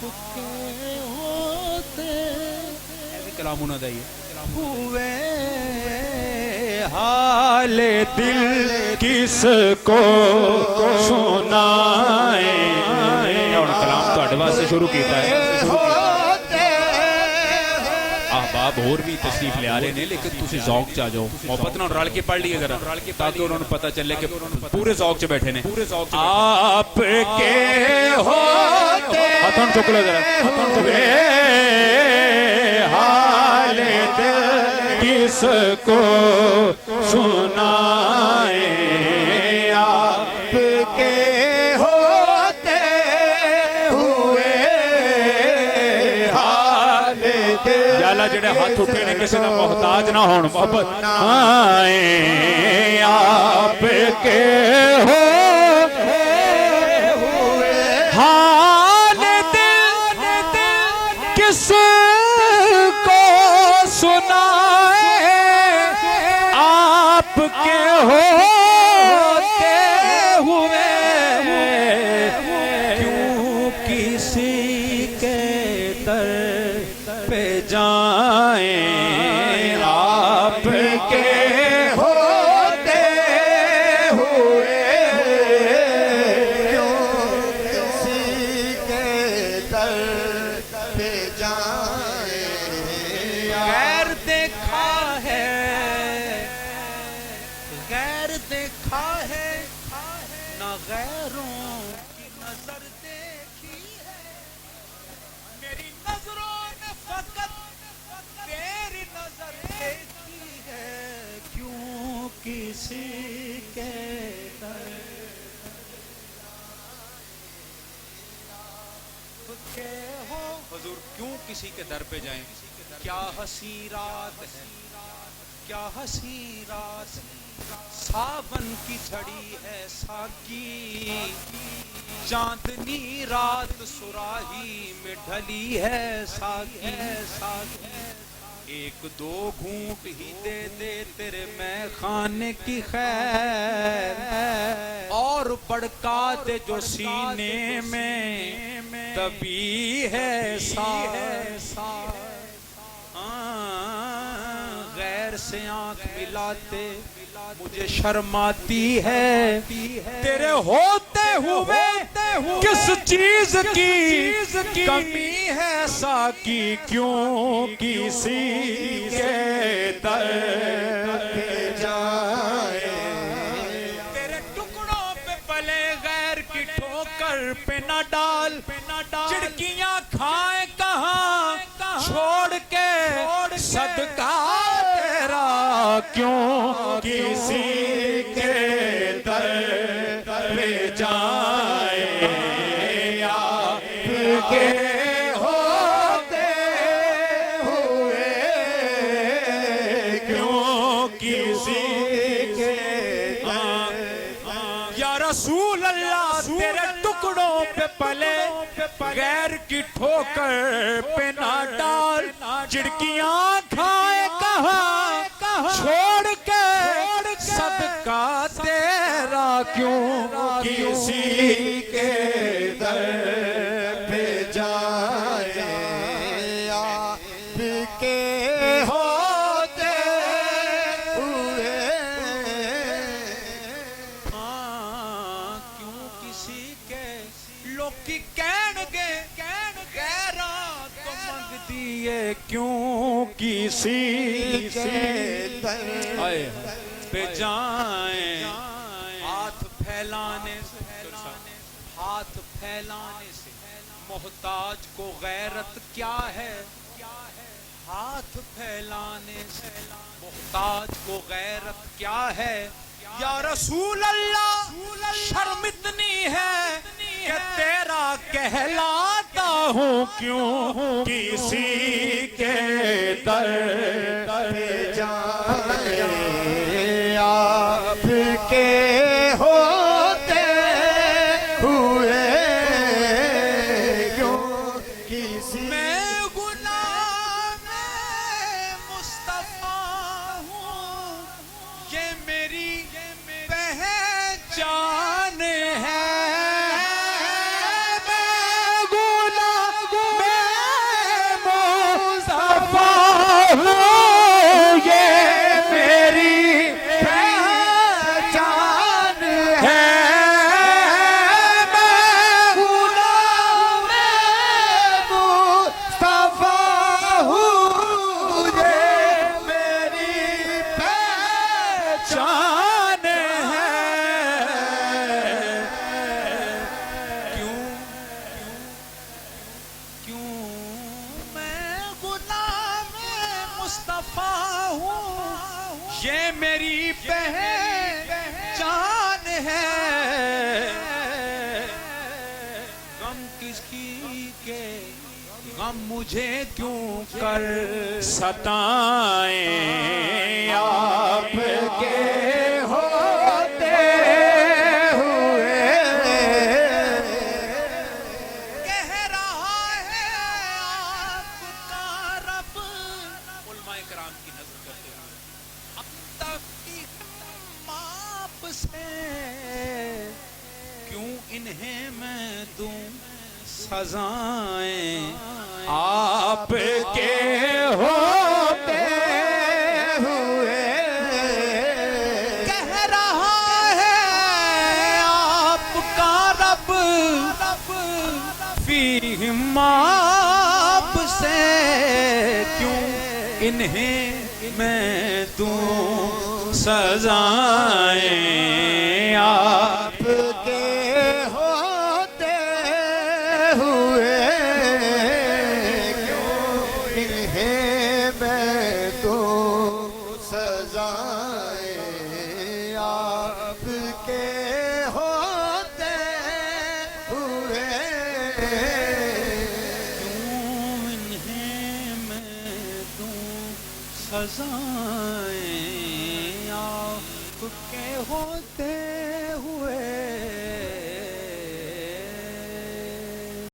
کے ہوتے ایسے کلام ہونا چاہیے ہوئے حال دل کس کو سنائیں. کلام تو واسطے شروع کیتا ہے. احباب اور بھی تشریف لے آ رہے ہیں لیکن تسی ذوق چ آ جاؤ, محبت نہ رل کے پڑھ لیے ذرا تاکہ انہوں نے پتہ چلے کہ پورے ذوق چ بیٹھے نے. آپ کے ہوتے ہاتھوں چک لو ذرا. حال دل کس کو سنائیں. آپ کے ہوتے ہوئے حال دل یالا جڑے ہاتھ اٹھے نے کسی نہ محتاج نہ ہون محبت. آئیں آپ کے ہوتے ہوئے حال دل کس کو سنائیں. آپ کے ہوتے ہوئے کیوں کسی کے در پہ جائیں. آپ کے ہوتے ہوئے کیوں کسی کے در پہ جائیں. غیر دیکھا ہے, غیر دیکھا ہے نہ غیروں کی نظر دیکھی ہے. میری نظروں نے فقط تیری نظر دیکھی ہے. کیوں کسی کے در کے ہو حضور کیوں کسی کے در پہ جائیں. کیا حسی رات ہے, کیا حسی رات, ساون کی جھڑی ہے ساکی, چاندنی رات سراہی میں ڈھلی ہے ساکی. ایک دو گھونٹ ہی دے دے تیرے میں خانے کی خیر, اور بڑکا دے جو سینے میں دبی ہے غیر سے آنکھ ملاتے مجھے شرم آتی ہے. تیرے ہوتے ہوئے کس چیز کی کمی ہے ساکی. کیوں کسی کے در پہ جائیں. تیرے ٹکڑوں پہ پلے غیر کی ٹھوکر پہ نہ ڈال, چڑکیاں کھائیں کہاں چھوڑ کے صدقہ تیرا. کیوں کسی کے در پہ جائیں. آپ کے ہوتے ہوئے کیوں کسی کے در. یا رسول اللہ تیرے ٹکڑوں پہ پلے غیر کی ٹھوکر پہ نہ ڈال, چڑکیاں کھائے کہاں چھوڑ کے صدقہ تیرا. کیوں کسی کے در پہ جائیں. آپ کے ہوتے ہوئے کیوں کسی کے لوگ کی کہن گے غیران تو منگ دیے. کیوں کسی کے در پہ جائیں. ہاتھ پھیلانے سے محتاج کو غیرت کیا ہے. ہاتھ پھیلانے سے محتاج کو غیرت کیا ہے. یا رسول اللہ شرم اتنی ہے کہ تیرا کہلاتا ہوں. کیوں کسی کے در پہ جائیں. آپ کے ہوتے ہوئے کیوں کسی میں غلام مصطفیٰ ہوں. یہ میری پہچان ہے. میں غلام کیوں میں غلام مصطفیٰ ہوں یہ میری پہچان ہے غم کس کی کے غم مجھے کیوں کر ستائیں آپ کے ہوتے ہوئے کہہ رہا ہے آپ کا رب علماء کرام کی نظر کرتے ہوئے اب تک کی ماپ سے کیوں انہیں میں دوں سزائیں آپ کے ہوتے ہوئے کہہ رہا ہے آپ کا رب فیہم آپ سے کیوں انہیں میں دوں سزائیں آپ کے ہوتے ہوئے کیوں انہیں میں دوں سزائیں آپ کے ہوتے ہوئے انہیں میں دوں سزائیں آپ کے ہوتے